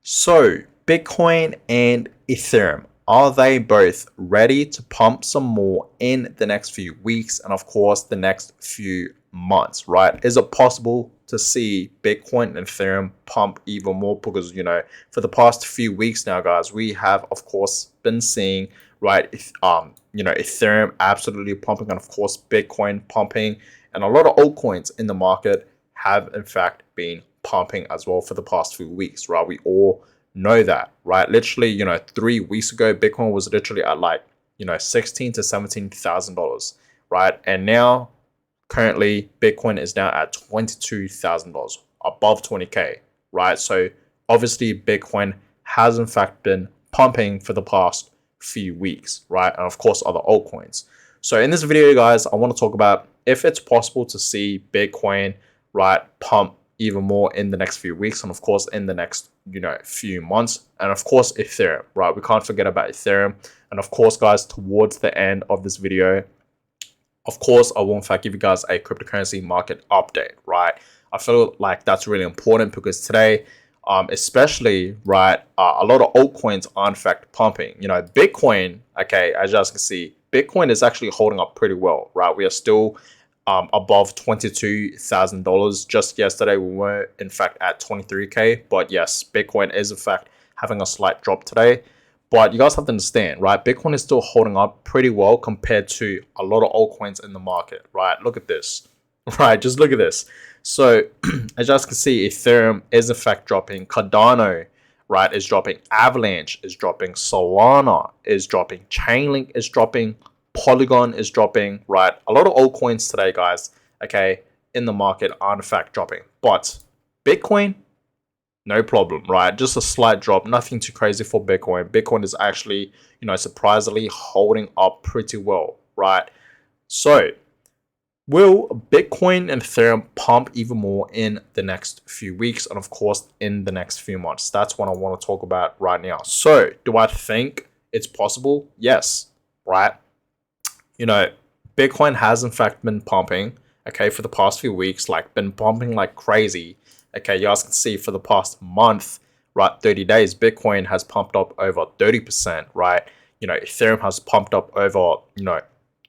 So, Bitcoin and Ethereum, are they both ready to pump some more in the next few weeks and, of course, the next few months, right? Is it possible to see Bitcoin and Ethereum pump even more? Because, for the past few weeks now, guys, we have, of course, been seeing, right, Ethereum absolutely pumping and, of course, Bitcoin pumping, and a lot of altcoins in the market have, in fact, been pumping as well for the past few weeks, right? We all know that, right? Literally, 3 weeks ago, Bitcoin was literally at like, $16 to $17,000, right? And now, currently, Bitcoin is now at $22,000, above 20K, right? So obviously, Bitcoin has in fact been pumping for the past few weeks, right? And of course, other altcoins. So in this video, guys, I want to talk about if it's possible to see Bitcoin, right, pump even more in the next few weeks, and of course in the next few months, and of course Ethereum, right? We can't forget about Ethereum. And of course, guys, towards the end of this video, of course, I will in fact give you guys a cryptocurrency market update, right? I feel like that's really important because today, especially, right, a lot of altcoins are in fact pumping. Bitcoin, okay, as you guys can see, Bitcoin is actually holding up pretty well, right? We are still above $22,000. Just yesterday, we were in fact at 23K. But yes, Bitcoin is in fact having a slight drop today. But you guys have to understand, right? Bitcoin is still holding up pretty well compared to a lot of altcoins in the market, right? Look at this, right? Just look at this. So as you guys can see, Ethereum is in fact dropping. Cardano, right, is dropping. Avalanche is dropping. Solana is dropping. Chainlink is dropping. Polygon is dropping, right? A lot of altcoins today, guys, okay, in the market are in fact dropping. But Bitcoin, no problem, right? Just a slight drop, nothing too crazy for Bitcoin. Bitcoin is actually, surprisingly holding up pretty well, right? So, will Bitcoin and Ethereum pump even more in the next few weeks and, of course, in the next few months? That's what I want to talk about right now. So, do I think it's possible? Yes, right? Bitcoin has in fact been pumping, okay, for the past few weeks, like been pumping like crazy. Okay, you guys can see for the past month, right, 30 days, Bitcoin has pumped up over 30%, right? Ethereum has pumped up over,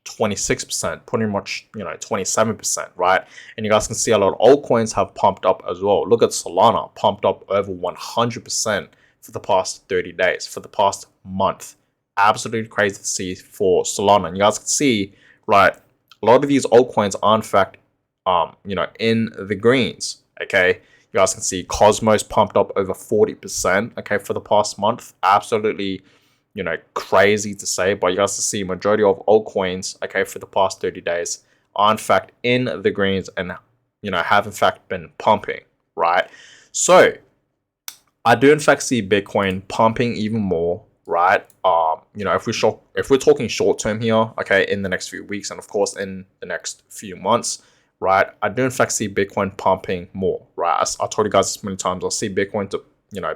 26%, pretty much, 27%, right? And you guys can see a lot of altcoins have pumped up as well. Look at Solana, pumped up over 100% for the past 30 days, for the past month. Absolutely crazy to see for Solana. And you guys can see, right, a lot of these altcoins are in fact, in the greens, okay? You guys can see Cosmos pumped up over 40%, okay, for the past month. Absolutely, crazy to say, but you guys can see majority of altcoins, okay, for the past 30 days are in fact in the greens and, have in fact been pumping, right? So I do in fact see Bitcoin pumping even more, right? If we're talking short term here, okay, in the next few weeks and of course in the next few months, right? I do in fact see Bitcoin pumping more, right? I told you guys this many times. I see Bitcoin to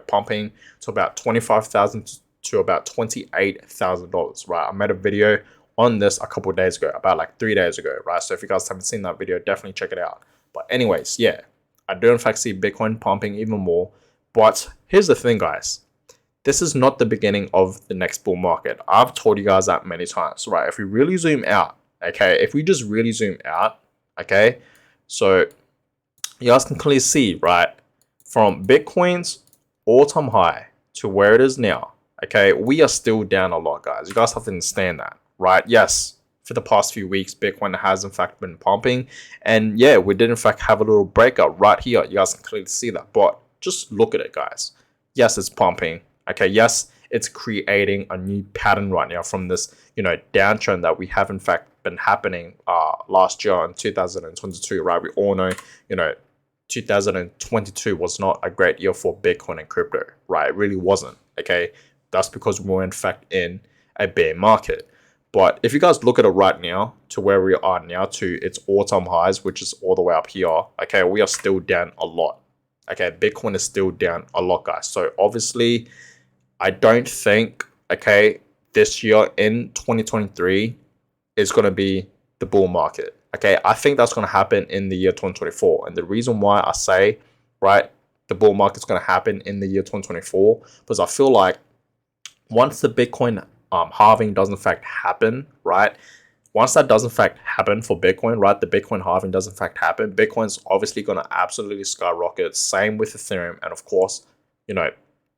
pumping to about 25,000 to about $28,000, right? I made a video on this a couple of days ago, about like 3 days ago, right? So if you guys haven't seen that video, definitely check it out. But anyways, yeah, I do in fact see Bitcoin pumping even more. But here's the thing, guys. This is not the beginning of the next bull market. I've told you guys that many times, right? If we really zoom out, okay, if we just really zoom out, okay, so you guys can clearly see, right, from Bitcoin's all-time high to where it is now, okay, we are still down a lot, guys. You guys have to understand that, right? Yes, for the past few weeks, Bitcoin has in fact been pumping, and yeah, we did in fact have a little breakout right here. You guys can clearly see that, but just look at it, guys. Yes, it's pumping. Okay, yes, it's creating a new pattern right now from this, downtrend that we have in fact been happening last year in 2022, right? We all know, 2022 was not a great year for Bitcoin and crypto, right? It really wasn't, okay? That's because we were in fact in a bear market. But if you guys look at it right now to where we are now to its all-time highs, which is all the way up here, okay, we are still down a lot. Okay, Bitcoin is still down a lot, guys. So obviously, I don't think, okay, this year in 2023 is going to be the bull market. Okay, I think that's going to happen in the year 2024. And the reason why I say, right, the bull market's going to happen in the year 2024, because I feel like once the Bitcoin halving does in fact happen, right? Once that does in fact happen for Bitcoin, right? The Bitcoin halving does in fact happen. Bitcoin's obviously going to absolutely skyrocket. Same with Ethereum, and of course, you know,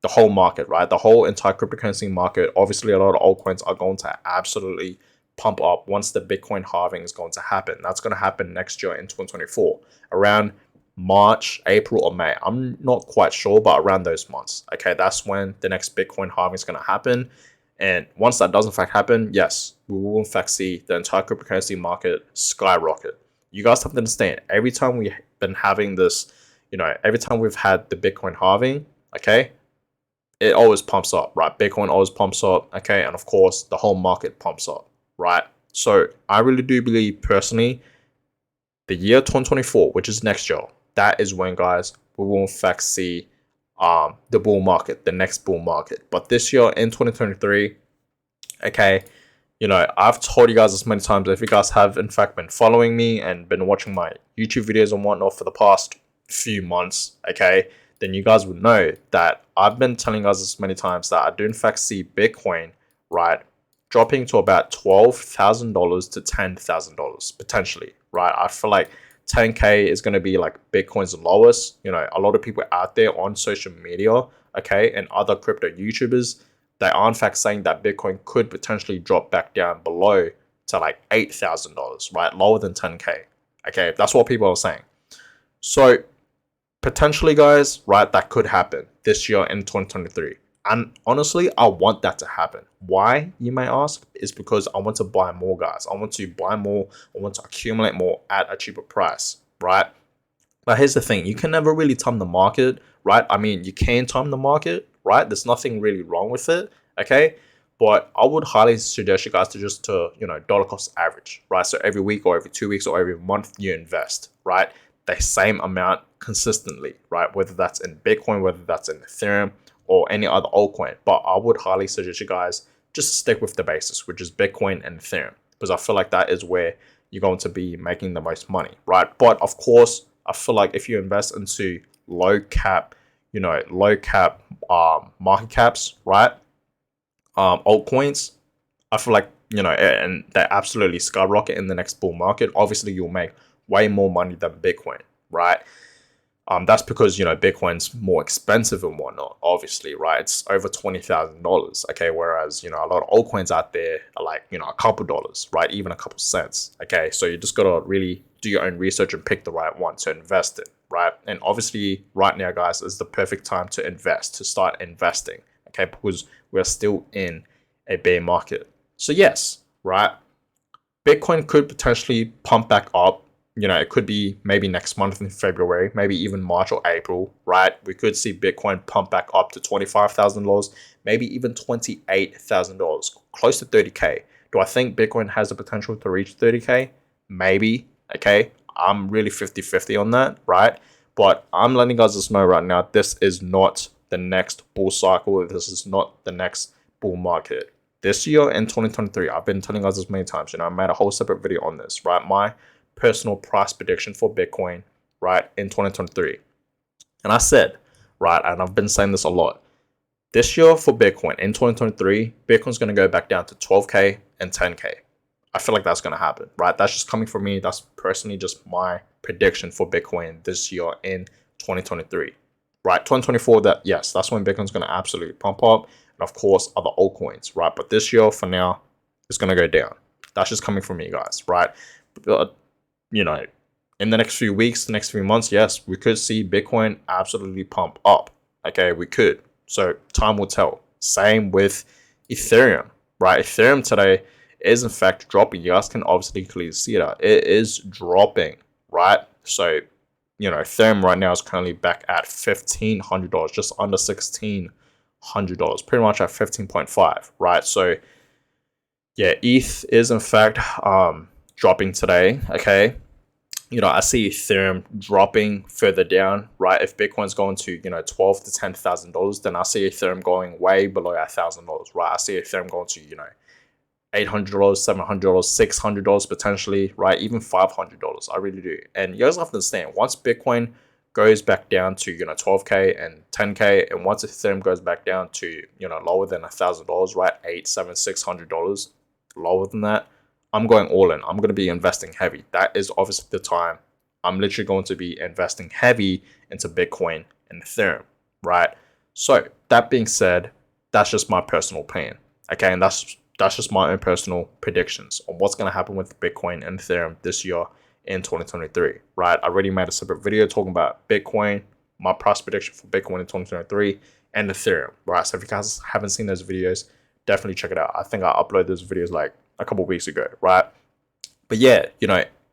the whole market, right? The whole entire cryptocurrency market. Obviously, a lot of altcoins are going to absolutely pump up once the Bitcoin halving is going to happen. That's going to happen next year in 2024, around March, April, or May. I'm not quite sure, but around those months. Okay, that's when the next Bitcoin halving is going to happen. And once that does in fact happen, yes, we will in fact see the entire cryptocurrency market skyrocket. You guys have to understand, every time we've been having this, every time we've had the Bitcoin halving, okay, it always pumps up, right? Bitcoin always pumps up, okay, and of course, the whole market pumps up, right? So I really do believe personally, the year 2024, which is next year, that is when, guys, we will in fact see the bull market, the next bull market. But this year in 2023, okay, I've told you guys this many times. If you guys have in fact been following me and been watching my YouTube videos and whatnot for the past few months, okay, then you guys would know that I've been telling you guys this many times that I do in fact see Bitcoin, right, dropping to about $12,000 to $10,000 potentially, right? I feel like 10K is going to be like Bitcoin's lowest. A lot of people out there on social media, okay, and other crypto YouTubers, they are in fact saying that Bitcoin could potentially drop back down below to like $8,000, right? Lower than 10K. Okay, that's what people are saying. So potentially, guys, right, that could happen this year in 2023. And honestly, I want that to happen. Why, you may ask, is because I want to buy more, guys. I want to buy more. I want to accumulate more at a cheaper price, right? But here's the thing. You can never really time the market, right? I mean, you can time the market, right? There's nothing really wrong with it, okay? But I would highly suggest you guys to just dollar cost average, right? So every week or every 2 weeks or every month you invest, right? The same amount consistently, right? Whether that's in Bitcoin, whether that's in Ethereum, or any other altcoin. But I would highly suggest you guys just stick with the basics, which is Bitcoin and Ethereum, because I feel like that is where you're going to be making the most money, right? But of course, I feel like if you invest into low cap market caps, right? Altcoins, I feel like, and they absolutely skyrocket in the next bull market. Obviously, you'll make way more money than Bitcoin, right? That's because, Bitcoin's more expensive and whatnot, obviously, right? It's over $20,000, okay? Whereas, a lot of altcoins out there are like, a couple dollars, right? Even a couple cents, okay? So you just got to really do your own research and pick the right one to invest in, right? And obviously, right now, guys, is the perfect time to invest, to start investing, okay? Because we're still in a bear market. So yes, right? Bitcoin could potentially pump back up. It could be maybe next month in February, maybe even March or April, right? We could see Bitcoin pump back up to $25,000, maybe even $28,000, close to 30K. Do I think Bitcoin has the potential to reach 30K? Maybe, okay? I'm really 50-50 on that, right? But I'm letting you guys just know right now, this is not the next bull cycle. This is not the next bull market. This year in 2023, I've been telling you guys this many times, I made a whole separate video on this, right? My personal price prediction for Bitcoin, right, in 2023. And I said, right, and I've been saying this a lot, this year for Bitcoin in 2023, Bitcoin's going to go back down to 12K and 10K. I feel like that's going to happen, right? That's just coming from me. That's personally just my prediction for Bitcoin this year in 2023, right? 2024, that's when Bitcoin's going to absolutely pump up. And of course, other altcoins, right? But this year, for now, it's going to go down. That's just coming from me, guys, right? But in the next few weeks, the next few months, yes, we could see Bitcoin absolutely pump up. Okay, we could. So time will tell. Same with Ethereum, right? Ethereum today is in fact dropping. You guys can obviously clearly see that. It is dropping, right? So, Ethereum right now is currently back at $1,500, just under $1,600, pretty much at 15.5, right? So, yeah, ETH is in fact dropping today, okay? I see Ethereum dropping further down, right? If Bitcoin's going to, $12,000 to $10,000, then I see Ethereum going way below $1,000, right? I see Ethereum going to, $800, $700, $600 potentially, right? Even $500. I really do. And you guys have to understand, once Bitcoin goes back down to 12k and 10k, and once Ethereum goes back down to lower than $1,000, right, $600, lower than that, I'm going all in. I'm going to be investing heavy. That is obviously the time I'm literally going to be investing heavy into Bitcoin and Ethereum, right? So that being said, that's just my personal opinion, okay, and that's just my own personal predictions on what's going to happen with Bitcoin and Ethereum this year in 2023, right? I already made a separate video talking about Bitcoin, my price prediction for Bitcoin in 2023, and Ethereum, right? So if you guys haven't seen those videos, definitely check it out. I think I uploaded those videos like a couple weeks ago, right? But yeah,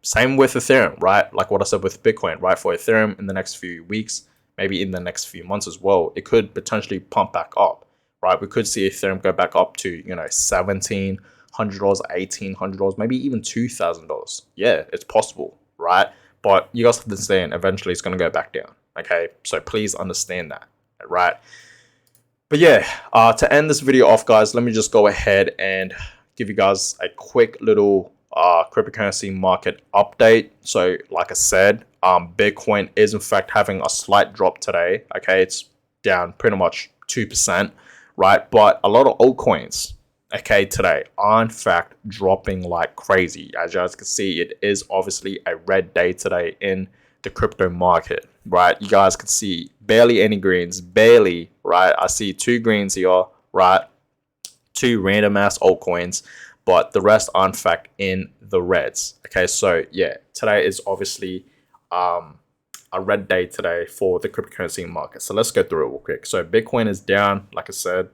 same with Ethereum, right? Like what I said with Bitcoin, right? For Ethereum in the next few weeks, maybe in the next few months as well, it could potentially pump back up, right? We could see Ethereum go back up to, $1,700, $1,800, maybe even $2,000. Yeah, it's possible, right? But you guys have to understand, eventually it's going to go back down, okay? So please understand that, right? But yeah, to end this video off, guys, let me just go ahead and give you guys a quick little cryptocurrency market update. So like I said, Bitcoin is in fact having a slight drop today. Okay, it's down pretty much 2%, right? But a lot of altcoins, okay, today are in fact dropping like crazy. As you guys can see, it is obviously a red day today in the crypto market, right? You guys can see barely any greens, barely, right? I see 2 greens here, right? 2 random ass altcoins, but the rest are in fact in the reds. Okay, so yeah, today is obviously a red day today for the cryptocurrency market. So let's go through it real quick. So Bitcoin is down, like I said,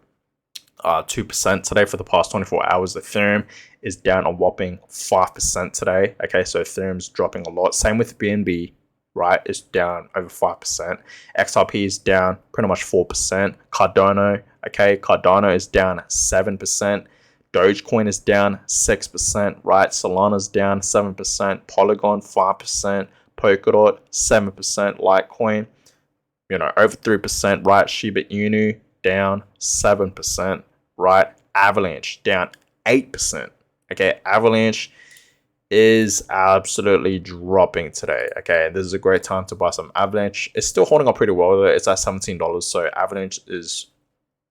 2% today for the past 24 hours. Ethereum is down a whopping 5% today. Okay, so Ethereum's dropping a lot. Same with BNB, right? It's down over 5%. XRP is down pretty much 4%. Cardano, okay, Cardano is down 7%. Dogecoin is down 6%, right? Solana's down 7%. Polygon 5%. Polkadot 7%. Litecoin, over 3%, right? Shiba Inu down 7%, right? Avalanche down 8%. Okay, Avalanche is absolutely dropping today. Okay, this is a great time to buy some Avalanche. It's still holding up pretty well though. It's at $17, so Avalanche is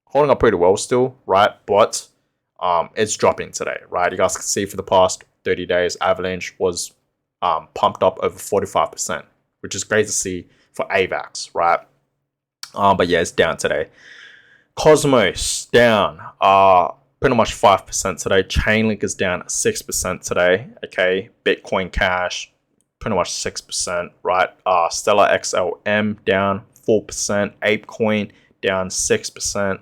holding up pretty well still, right? But it's dropping today, right? You guys can see for the past 30 days, Avalanche was pumped up over 45%, which is great to see for AVAX, right? But yeah, it's down today. Cosmos down pretty much 5% today. Chainlink is down 6% today. Okay, Bitcoin Cash pretty much 6%, right? Stellar XLM down 4%. ApeCoin down 6%.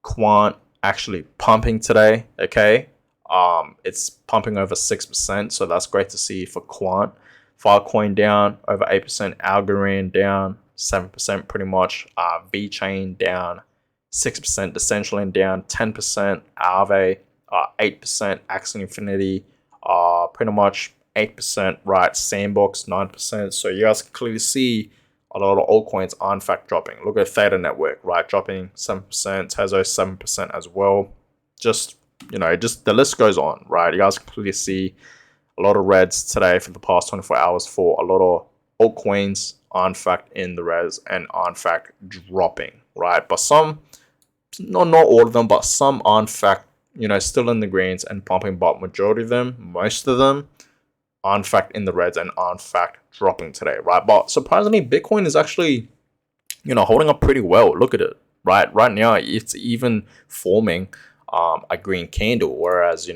Quant actually pumping today. Okay, it's pumping over 6%, so that's great to see for Quant. Filecoin down over 8%. Algorand down 7%, pretty much. VeChain down 6%. Decentraland down 10%. Aave 8%. Axie Infinity pretty much 8%, right? Sandbox 9%. So you guys can clearly see a lot of altcoins are in fact dropping. Look at Theta Network, right? Dropping 7%. Tezos 7% as well. Just the list goes on, right? You guys can clearly see a lot of reds today for the past 24 hours for a lot of altcoins are in fact in the reds and are in fact dropping, right? But some, not all of them, but some are in fact, still in the greens and pumping, but majority of them, most of them are in fact in the reds and are in fact dropping today, right? But surprisingly, Bitcoin is actually, holding up pretty well. Look at it, right? Right now, it's even forming a green candle, whereas,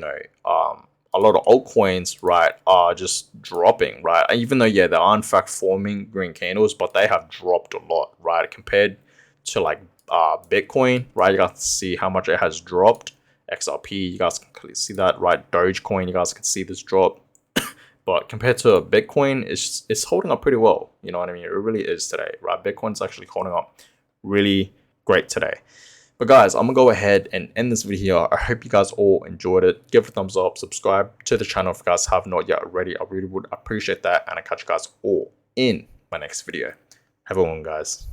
a lot of altcoins, right, are just dropping, right? Even though, yeah, they are in fact forming green candles, but they have dropped a lot, right? Compared to like Bitcoin, right? You guys can see how much it has dropped. XRP, you guys can clearly see that, right? Dogecoin, you guys can see this drop. But compared to Bitcoin, it's holding up pretty well. You know what I mean? It really is today, right? Bitcoin's actually holding up really great today. But guys, I'm going to go ahead and end this video here. I hope you guys all enjoyed it. Give it a thumbs up. Subscribe to the channel if you guys have not yet already. I really would appreciate that. And I'll catch you guys all in my next video. Have a good one, guys.